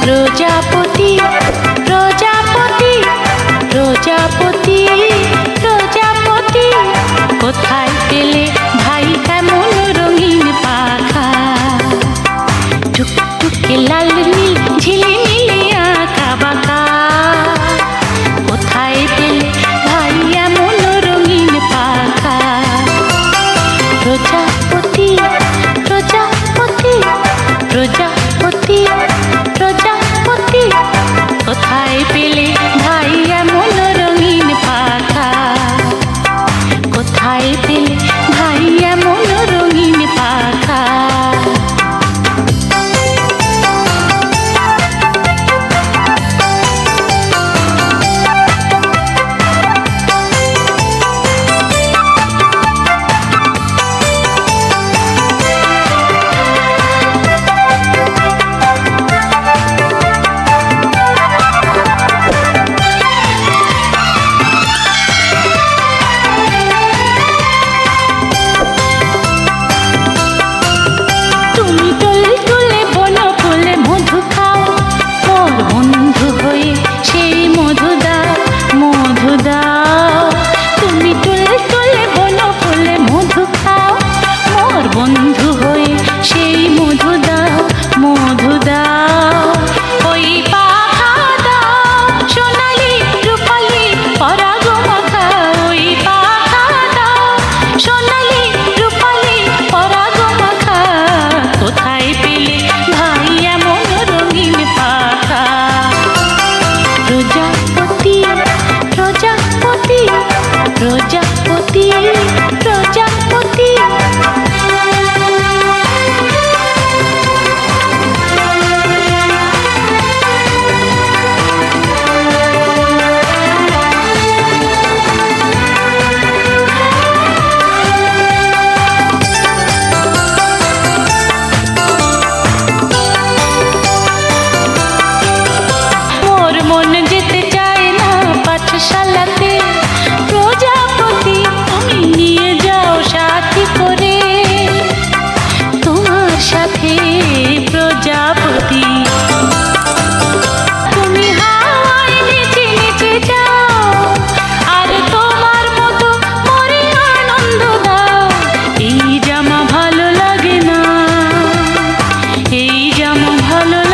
প্রজাপতি প্রজাপতি প্রজাপতি প্রজাপতি কোথায় পেলে ভাই এমন রঙিন পাখা টুকটুকে লাল নীল ঝিলিমিলি আঁকা বাঁকা কোথায় পেলে ভাই এমন রঙিন পাখা প্রজাপতি প্রজাপতি প্রজাপতি প্রজাপতি কোথায় পেলে ভাই এমন রঙিন পাখা কোথায় পেলে ভাই এমন রঙিন পাখা বন্ধু হয়ে সেই মধু দাও মধু দাও ওই পাখা দাও সোনালি রূপালি পরাগ মাখা ওই পাখা দাও সোনালি রূপালি পরাগ মাখা কোথায় পেলে ভাই এমন রঙিন পাখা প্রজাপতি প্রজাপতি প্রজাপতি প্রজাপতি মন যেতে চায় না পাঠশালাতে প্রজাপতি তুমি নিয়ে যাও সাথী করে তোমার সাথে প্রজাপতি তুমি হাওয়ায় নেচে নেচে যাও আর তোমার মতো মরে আনন্দ দাও এই জামা ভালো লাগে না এই জামা ভালো